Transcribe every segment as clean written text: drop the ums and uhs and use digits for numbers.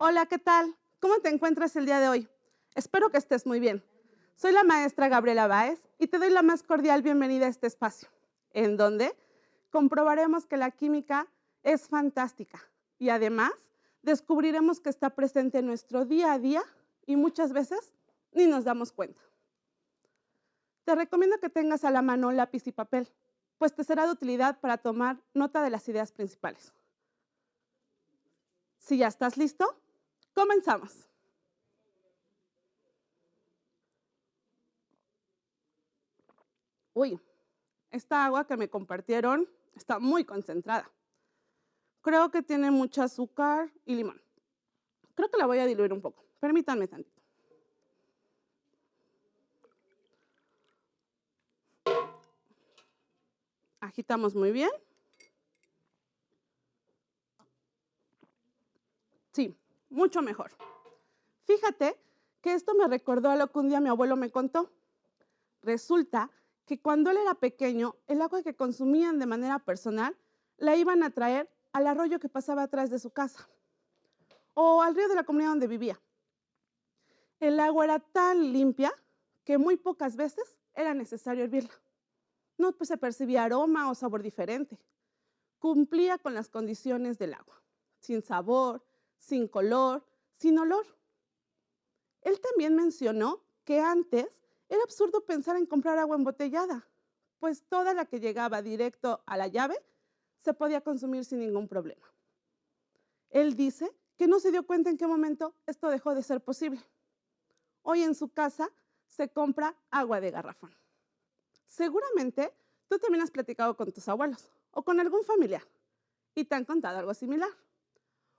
Hola, ¿qué tal? ¿Cómo te encuentras el día de hoy? Espero que estés muy bien. Soy la maestra Gabriela Báez y te doy la más cordial bienvenida a este espacio, en donde comprobaremos que la química es fantástica y además descubriremos que está presente en nuestro día a día y muchas veces ni nos damos cuenta. Te recomiendo que tengas a la mano lápiz y papel, pues te será de utilidad para tomar nota de las ideas principales. Si ya estás listo, comenzamos. Uy, esta agua que me compartieron está muy concentrada. Creo que tiene mucho azúcar y limón. Creo que la voy a diluir un poco. Permítanme tantito. Agitamos muy bien. Sí, mucho mejor. Fíjate que esto me recordó a lo que un día mi abuelo me contó. Resulta que cuando él era pequeño, el agua que consumían de manera personal la iban a traer al arroyo que pasaba atrás de su casa o al río de la comunidad donde vivía. El agua era tan limpia que muy pocas veces era necesario hervirla. No pues, se percibía aroma o sabor diferente. Cumplía con las condiciones del agua, sin sabor, sin color, sin olor. Él también mencionó que antes era absurdo pensar en comprar agua embotellada, pues toda la que llegaba directo a la llave se podía consumir sin ningún problema. Él dice que no se dio cuenta en qué momento esto dejó de ser posible. Hoy en su casa se compra agua de garrafón. Seguramente tú también has platicado con tus abuelos o con algún familiar y te han contado algo similar.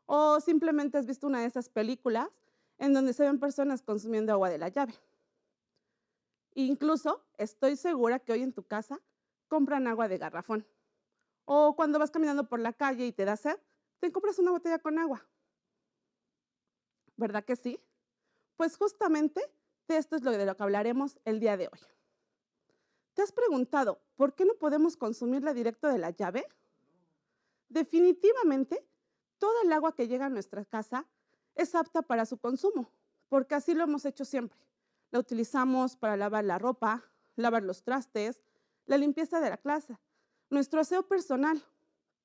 O simplemente has visto una de esas películas en donde se ven personas consumiendo agua de la llave. Incluso estoy segura que hoy en tu casa compran agua de garrafón. O cuando vas caminando por la calle y te da sed, te compras una botella con agua. ¿Verdad que sí? Pues justamente de esto es de lo que hablaremos el día de hoy. ¿Te has preguntado por qué no podemos consumirla directo de la llave? Definitivamente, toda el agua que llega a nuestra casa es apta para su consumo, porque así lo hemos hecho siempre. La utilizamos para lavar la ropa, lavar los trastes, la limpieza de la casa, nuestro aseo personal.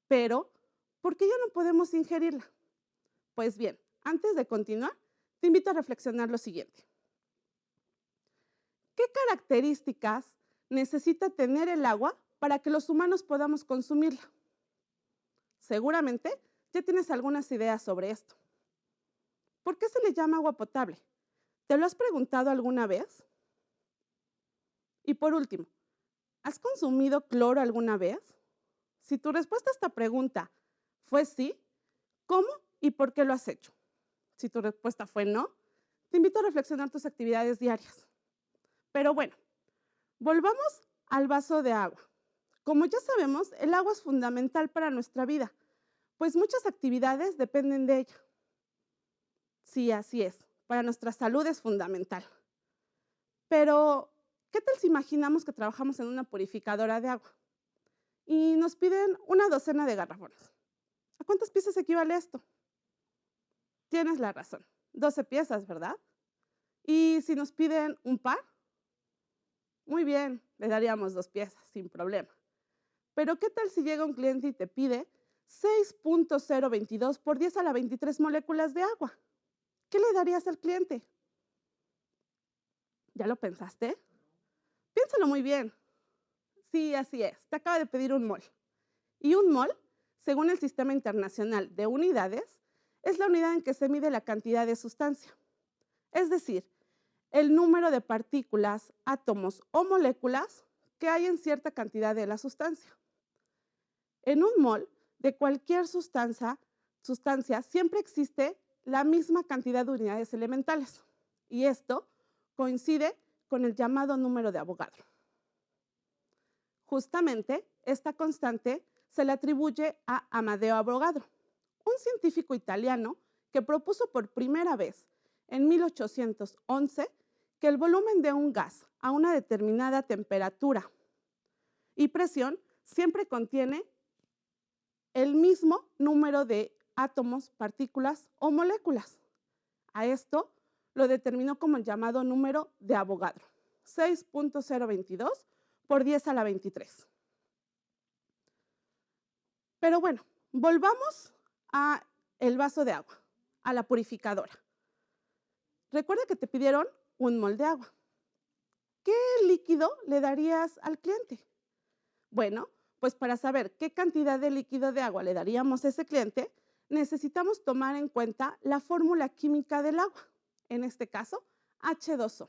Pero, ¿por qué ya no podemos ingerirla? Pues bien, antes de continuar, te invito a reflexionar lo siguiente. ¿Qué características necesita tener el agua para que los humanos podamos consumirla? Seguramente ya tienes algunas ideas sobre esto. ¿Por qué se le llama agua potable? ¿Te lo has preguntado alguna vez? Y por último, ¿has consumido cloro alguna vez? Si tu respuesta a esta pregunta fue sí, ¿cómo y por qué lo has hecho? Si tu respuesta fue no, te invito a reflexionar tus actividades diarias. Pero bueno, volvamos al vaso de agua. Como ya sabemos, el agua es fundamental para nuestra vida, pues muchas actividades dependen de ella. Sí, así es. Para nuestra salud es fundamental. Pero, ¿qué tal si imaginamos que trabajamos en una purificadora de agua y nos piden una docena de garrafones? ¿A cuántas piezas equivale esto? Tienes la razón. 12 piezas, ¿verdad? Y si nos piden un par, muy bien, le daríamos 2 piezas, sin problema. Pero, ¿qué tal si llega un cliente y te pide 6.022 por 10 a la 23 moléculas de agua? ¿Qué le darías al cliente? ¿Ya lo pensaste? Piénsalo muy bien. Sí, así es. Te acaba de pedir un mol. Y un mol, según el Sistema Internacional de Unidades, es la unidad en que se mide la cantidad de sustancia. Es decir, el número de partículas, átomos o moléculas que hay en cierta cantidad de la sustancia. En un mol de cualquier sustancia siempre existe la misma cantidad de unidades elementales. Y esto coincide con el llamado número de Avogadro. Justamente, esta constante se le atribuye a Amadeo Avogadro, un científico italiano que propuso por primera vez en 1811 que el volumen de un gas a una determinada temperatura y presión siempre contiene el mismo número de átomos, partículas o moléculas. A esto lo determinó como el llamado número de Avogadro, 6.022 por 10 a la 23. Pero bueno, volvamos a el vaso de agua, a la purificadora. Recuerda que te pidieron 1 mol de agua. ¿Qué líquido le darías al cliente? Bueno, pues para saber qué cantidad de líquido de agua le daríamos a ese cliente, necesitamos tomar en cuenta la fórmula química del agua, en este caso H2O.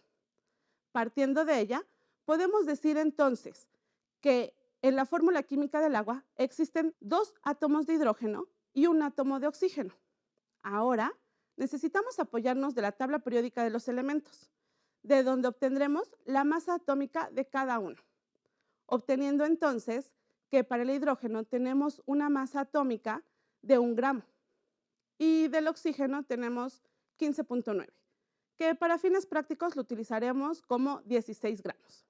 Partiendo de ella, podemos decir entonces que en la fórmula química del agua existen 2 átomos de hidrógeno y 1 átomo de oxígeno. Ahora, necesitamos apoyarnos de la tabla periódica de los elementos, de donde obtendremos la masa atómica de cada uno, obteniendo entonces que para el hidrógeno tenemos una masa atómica de 1 gramo y del oxígeno tenemos 15.9, que para fines prácticos lo utilizaremos como 16 gramos.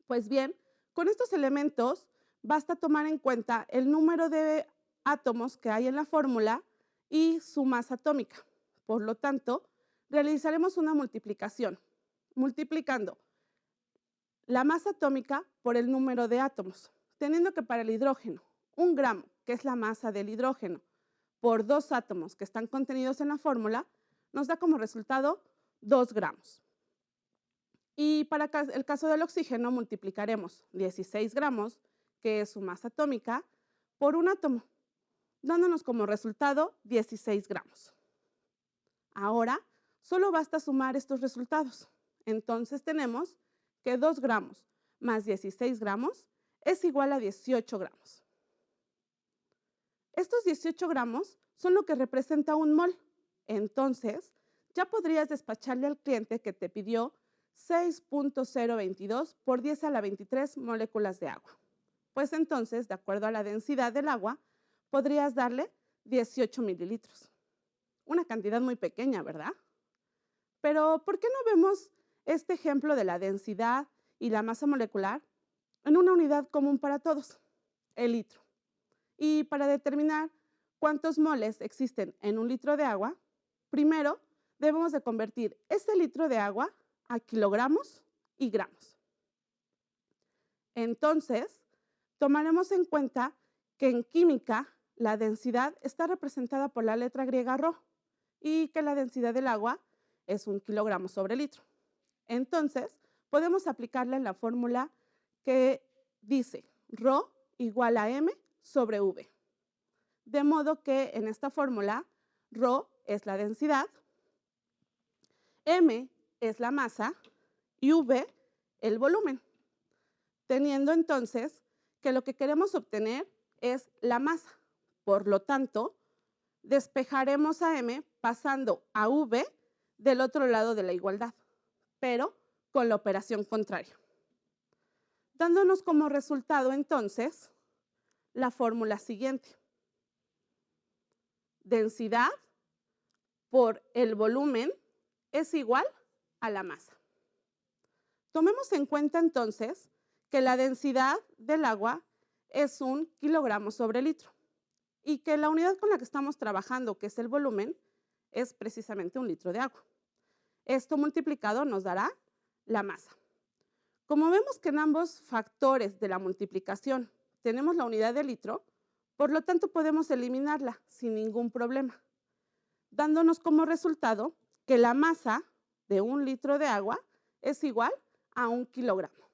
Pues bien, con estos elementos basta tomar en cuenta el número de átomos que hay en la fórmula y su masa atómica. Por lo tanto, realizaremos una multiplicación, multiplicando la masa atómica por el número de átomos, teniendo que para el hidrógeno, 1 gramo, que es la masa del hidrógeno, por 2 átomos que están contenidos en la fórmula, nos da como resultado 2 gramos. Y para el caso del oxígeno, multiplicaremos 16 gramos, que es su masa atómica, por 1 átomo, dándonos como resultado 16 gramos. Ahora, solo basta sumar estos resultados. Entonces tenemos que 2 gramos más 16 gramos es igual a 18 gramos. Estos 18 gramos son lo que representa 1 mol. Entonces, ya podrías despacharle al cliente que te pidió 6.022 por 10 a la 23 moléculas de agua. Pues entonces, de acuerdo a la densidad del agua, podrías darle 18 mililitros. Una cantidad muy pequeña, ¿verdad? Pero, ¿por qué no vemos este ejemplo de la densidad y la masa molecular en una unidad común para todos, el litro? Y para determinar cuántos moles existen en 1 litro de agua, primero debemos de convertir ese litro de agua a kilogramos y gramos. Entonces, tomaremos en cuenta que en química la densidad está representada por la letra griega ρ y que la densidad del agua es 1 kilogramo sobre litro. Entonces, podemos aplicarla en la fórmula que dice ρ igual a m sobre v. De modo que en esta fórmula, ρ es la densidad, m es la masa y v el volumen, teniendo entonces que lo que queremos obtener es la masa. Por lo tanto, despejaremos a m pasando a v del otro lado de la igualdad, pero con la operación contraria, dándonos como resultado entonces la fórmula siguiente. Densidad por el volumen es igual a la masa. Tomemos en cuenta entonces que la densidad del agua es 1 kilogramo sobre litro y que la unidad con la que estamos trabajando, que es el volumen, es precisamente 1 litro de agua. Esto multiplicado nos dará la masa. Como vemos que en ambos factores de la multiplicación tenemos la unidad de litro, por lo tanto podemos eliminarla sin ningún problema, dándonos como resultado que la masa de 1 litro de agua es igual a 1 kilogramo.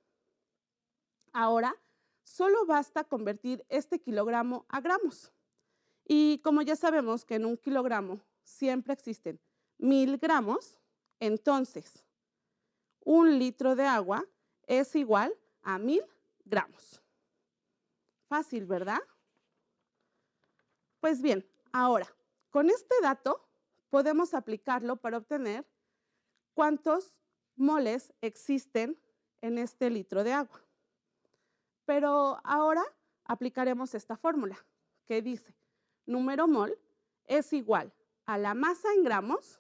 Ahora, solo basta convertir este kilogramo a gramos. Y como ya sabemos que en 1 kilogramo siempre existen 1000 gramos, entonces 1 litro de agua es igual a 1000 gramos. Fácil, ¿verdad? Pues bien, ahora, con este dato podemos aplicarlo para obtener cuántos moles existen en este litro de agua. Pero ahora aplicaremos esta fórmula que dice número mol es igual a la masa en gramos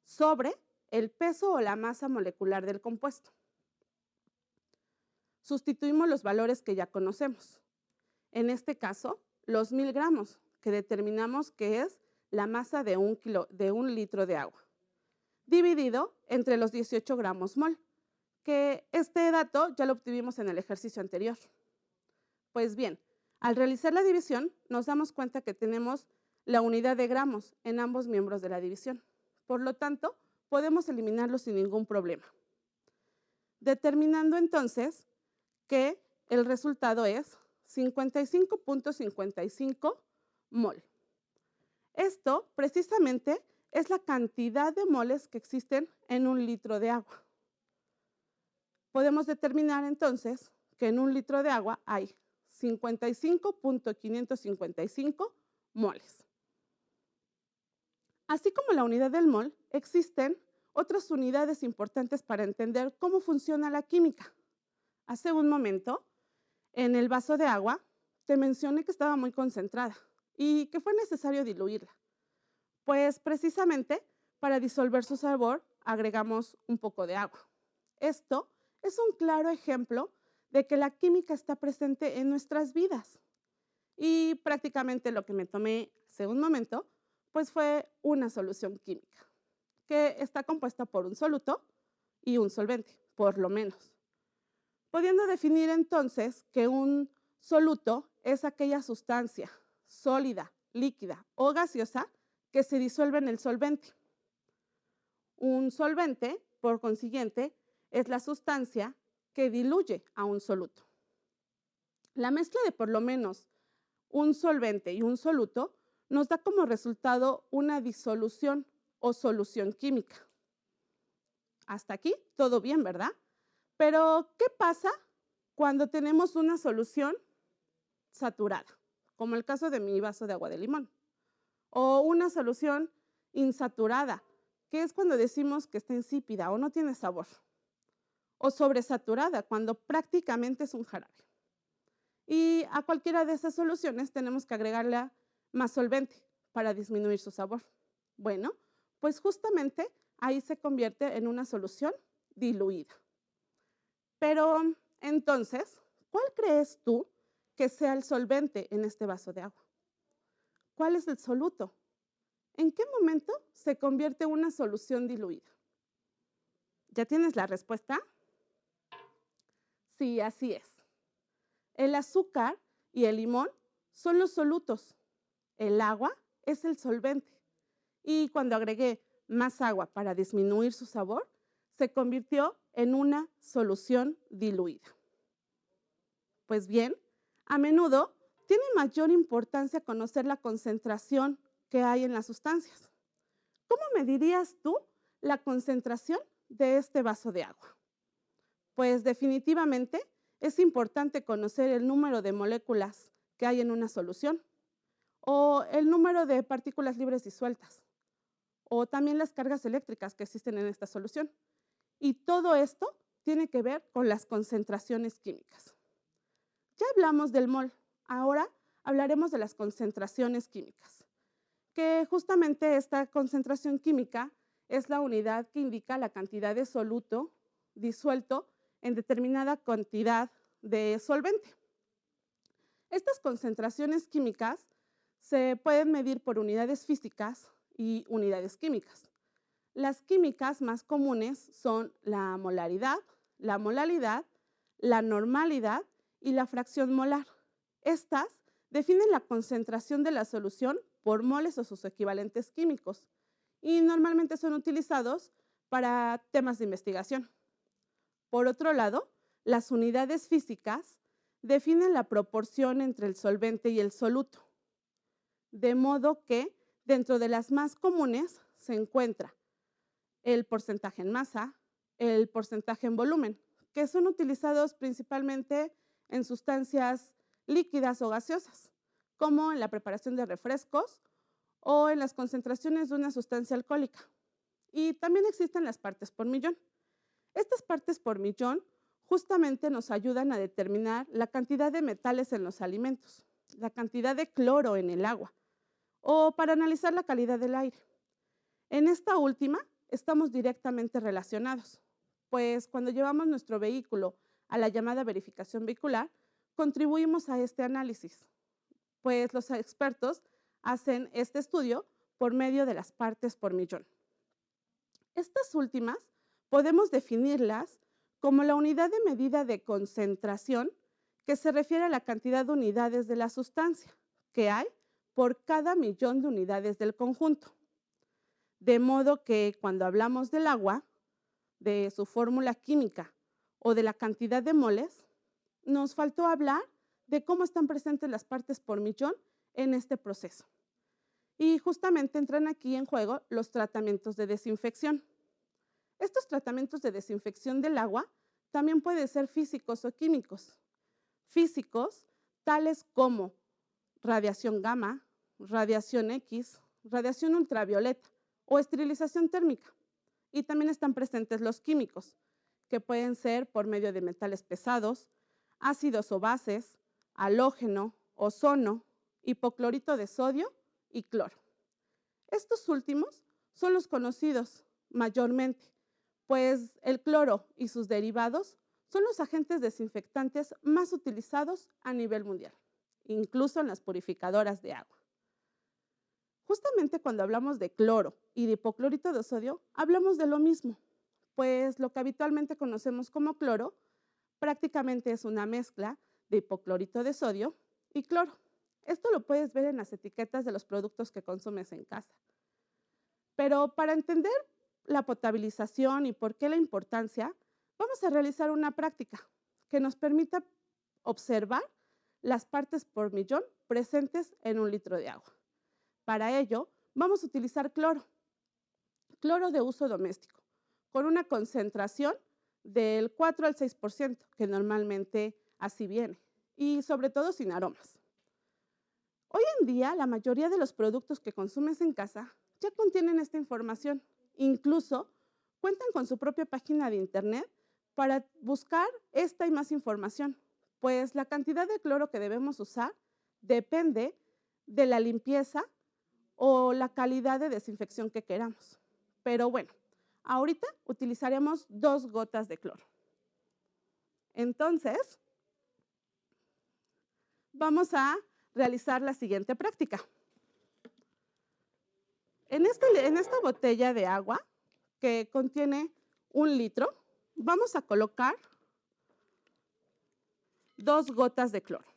sobre el peso o la masa molecular del compuesto. Sustituimos los valores que ya conocemos. En este caso, los 1000 gramos, que determinamos que es la masa de un litro de agua, dividido entre los 18 gramos mol, que este dato ya lo obtuvimos en el ejercicio anterior. Pues bien, al realizar la división, nos damos cuenta que tenemos la unidad de gramos en ambos miembros de la división. Por lo tanto, podemos eliminarlo sin ningún problema. Determinando entonces que el resultado es 55.55 mol. Esto precisamente es la cantidad de moles que existen en un litro de agua. Podemos determinar entonces que en un litro de agua hay 55.555 moles. Así como la unidad del mol, existen otras unidades importantes para entender cómo funciona la química. Hace un momento, en el vaso de agua, te mencioné que estaba muy concentrada y que fue necesario diluirla. Pues precisamente para disolver su sabor agregamos un poco de agua. Esto es un claro ejemplo de que la química está presente en nuestras vidas. Y prácticamente lo que me tomé hace un momento, pues fue una solución química, que está compuesta por un soluto y un solvente, por lo menos. Pudiendo definir entonces que un soluto es aquella sustancia sólida, líquida o gaseosa que se disuelve en el solvente. Un solvente, por consiguiente, es la sustancia que diluye a un soluto. La mezcla de por lo menos un solvente y un soluto nos da como resultado una disolución o solución química. Hasta aquí todo bien, ¿verdad? Pero, ¿qué pasa cuando tenemos una solución saturada? Como el caso de mi vaso de agua de limón. O una solución insaturada, que es cuando decimos que está insípida o no tiene sabor. O sobresaturada, cuando prácticamente es un jarabe. Y a cualquiera de esas soluciones tenemos que agregarle más solvente para disminuir su sabor. Bueno, pues justamente ahí se convierte en una solución diluida. Pero entonces, ¿cuál crees tú que sea el solvente en este vaso de agua? ¿Cuál es el soluto? ¿En qué momento se convierte en una solución diluida? ¿Ya tienes la respuesta? Sí, así es. El azúcar y el limón son los solutos. El agua es el solvente. Y cuando agregué más agua para disminuir su sabor, se convirtió en una solución diluida. Pues bien, a menudo tiene mayor importancia conocer la concentración que hay en las sustancias. ¿Cómo medirías tú la concentración de este vaso de agua? Pues definitivamente es importante conocer el número de moléculas que hay en una solución o el número de partículas libres disueltas o también las cargas eléctricas que existen en esta solución. Y todo esto tiene que ver con las concentraciones químicas. Ya hablamos del mol, ahora hablaremos de las concentraciones químicas, que justamente esta concentración química es la unidad que indica la cantidad de soluto disuelto en determinada cantidad de solvente. Estas concentraciones químicas se pueden medir por unidades físicas y unidades químicas. Las químicas más comunes son la molaridad, la molalidad, la normalidad y la fracción molar. Estas definen la concentración de la solución por moles o sus equivalentes químicos y normalmente son utilizados para temas de investigación. Por otro lado, las unidades físicas definen la proporción entre el solvente y el soluto, de modo que dentro de las más comunes se encuentra el porcentaje en masa, el porcentaje en volumen, que son utilizados principalmente en sustancias líquidas o gaseosas, como en la preparación de refrescos o en las concentraciones de una sustancia alcohólica. Y también existen las partes por millón. Estas partes por millón justamente nos ayudan a determinar la cantidad de metales en los alimentos, la cantidad de cloro en el agua o para analizar la calidad del aire. En esta última estamos directamente relacionados, pues cuando llevamos nuestro vehículo a la llamada verificación vehicular, contribuimos a este análisis, pues los expertos hacen este estudio por medio de las partes por millón. Estas últimas podemos definirlas como la unidad de medida de concentración que se refiere a la cantidad de unidades de la sustancia que hay por cada millón de unidades del conjunto. De modo que cuando hablamos del agua, de su fórmula química o de la cantidad de moles, nos faltó hablar de cómo están presentes las partes por millón en este proceso. Y justamente entran aquí en juego los tratamientos de desinfección. Estos tratamientos de desinfección del agua también pueden ser físicos o químicos. Físicos, tales como radiación gamma, radiación X, radiación ultravioleta o esterilización térmica. Y también están presentes los químicos, que pueden ser por medio de metales pesados, ácidos o bases, halógeno, ozono, hipoclorito de sodio y cloro. Estos últimos son los conocidos mayormente, pues el cloro y sus derivados son los agentes desinfectantes más utilizados a nivel mundial, incluso en las purificadoras de agua. Justamente cuando hablamos de cloro y de hipoclorito de sodio, hablamos de lo mismo, pues lo que habitualmente conocemos como cloro prácticamente es una mezcla de hipoclorito de sodio y cloro. Esto lo puedes ver en las etiquetas de los productos que consumes en casa. Pero para entender la potabilización y por qué la importancia, vamos a realizar una práctica que nos permita observar las partes por millón presentes en un litro de agua. Para ello, vamos a utilizar cloro de uso doméstico, con una concentración del 4 al 6%, que normalmente así viene, y sobre todo sin aromas. Hoy en día, la mayoría de los productos que consumes en casa ya contienen esta información. Incluso cuentan con su propia página de internet para buscar esta y más información, pues la cantidad de cloro que debemos usar depende de la limpieza o la calidad de desinfección que queramos. Pero bueno, ahorita utilizaremos 2 gotas de cloro. Entonces, vamos a realizar la siguiente práctica. En esta botella de agua que contiene 1 litro, vamos a colocar 2 gotas de cloro.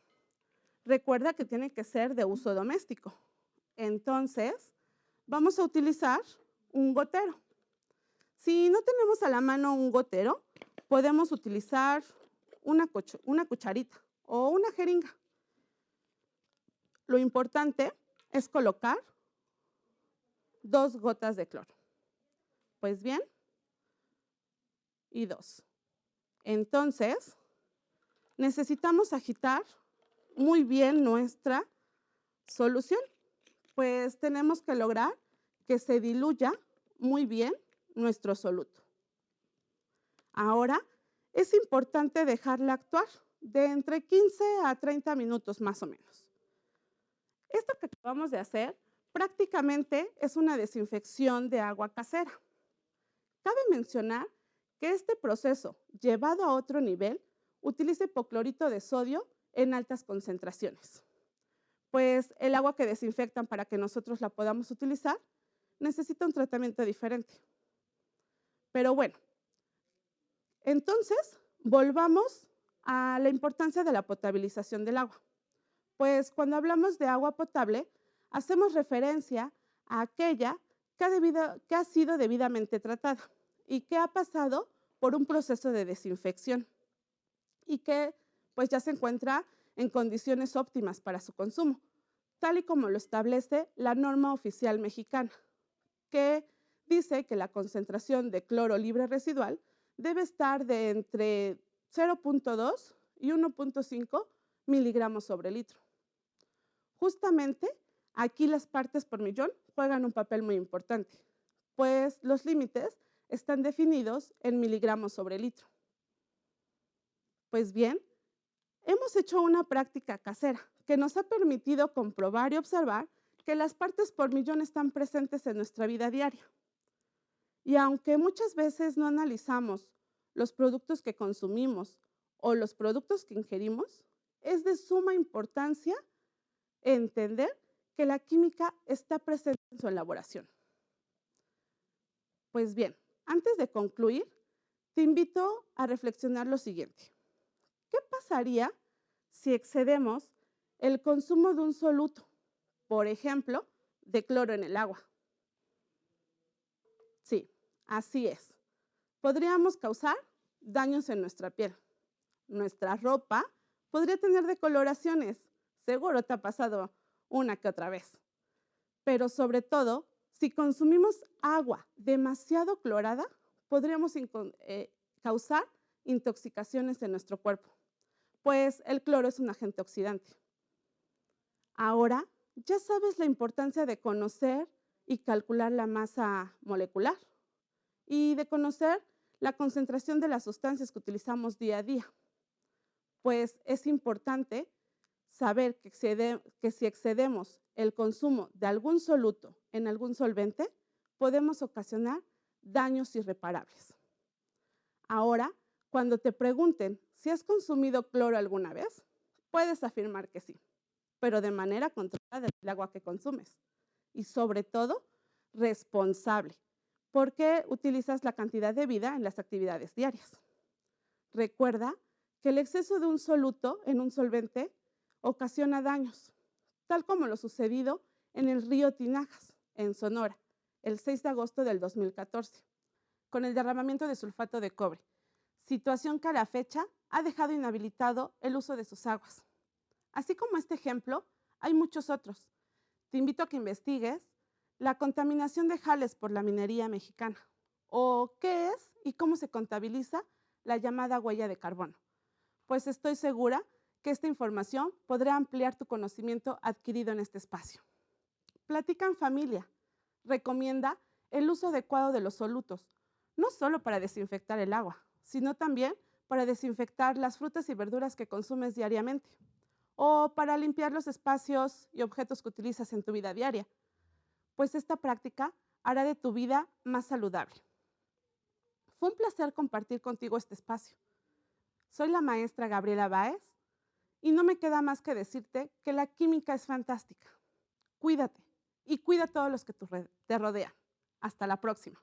Recuerda que tiene que ser de uso doméstico. Entonces, vamos a utilizar un gotero. Si no tenemos a la mano un gotero, podemos utilizar una cucharita o una jeringa. Lo importante es colocar 2 gotas de cloro. Pues bien, y 2. Entonces, necesitamos agitar muy bien nuestra solución, pues tenemos que lograr que se diluya muy bien nuestro soluto. Ahora, es importante dejarla actuar de entre 15 a 30 minutos más o menos. Esto que acabamos de hacer prácticamente es una desinfección de agua casera. Cabe mencionar que este proceso, llevado a otro nivel, utiliza hipoclorito de sodio en altas concentraciones. Pues el agua que desinfectan para que nosotros la podamos utilizar necesita un tratamiento diferente. Pero bueno, entonces volvamos a la importancia de la potabilización del agua. Pues cuando hablamos de agua potable, hacemos referencia a aquella que ha sido debidamente tratada y que ha pasado por un proceso de desinfección y que pues ya se encuentra en condiciones óptimas para su consumo, tal y como lo establece la norma oficial mexicana, que dice que la concentración de cloro libre residual debe estar de entre 0.2 y 1.5 miligramos sobre litro. Justamente aquí las partes por millón juegan un papel muy importante, pues los límites están definidos en miligramos sobre litro. Pues bien, hemos hecho una práctica casera que nos ha permitido comprobar y observar que las partes por millón están presentes en nuestra vida diaria. Y aunque muchas veces no analizamos los productos que consumimos o los productos que ingerimos, es de suma importancia entender que la química está presente en su elaboración. Pues bien, antes de concluir, te invito a reflexionar lo siguiente. ¿Qué pasaría si excedemos el consumo de un soluto, por ejemplo, de cloro en el agua? Sí, así es. Podríamos causar daños en nuestra piel. Nuestra ropa podría tener decoloraciones. Seguro te ha pasado una que otra vez. Pero sobre todo, si consumimos agua demasiado clorada, podríamos causar intoxicaciones en nuestro cuerpo, pues el cloro es un agente oxidante. Ahora, ya sabes la importancia de conocer y calcular la masa molecular y de conocer la concentración de las sustancias que utilizamos día a día, pues es importante saber que si excedemos el consumo de algún soluto en algún solvente, podemos ocasionar daños irreparables. Ahora, cuando te pregunten si has consumido cloro alguna vez, puedes afirmar que sí, pero de manera controlada del agua que consumes y sobre todo responsable, porque utilizas la cantidad debida en las actividades diarias. Recuerda que el exceso de un soluto en un solvente ocasiona daños, tal como lo sucedido en el río Tinajas, en Sonora, el 6 de agosto del 2014, con el derramamiento de sulfato de cobre, situación que a la fecha ha dejado inhabilitado el uso de sus aguas. Así como este ejemplo, hay muchos otros. Te invito a que investigues la contaminación de Jales por la minería mexicana, o qué es y cómo se contabiliza la llamada huella de carbono, pues estoy segura que esta información podrá ampliar tu conocimiento adquirido en este espacio. Platica en familia. Recomienda el uso adecuado de los solutos, no solo para desinfectar el agua, sino también para desinfectar las frutas y verduras que consumes diariamente o para limpiar los espacios y objetos que utilizas en tu vida diaria, pues esta práctica hará de tu vida más saludable. Fue un placer compartir contigo este espacio. Soy la maestra Gabriela Báez y no me queda más que decirte que la química es fantástica. Cuídate y cuida a todos los que te rodean. Hasta la próxima.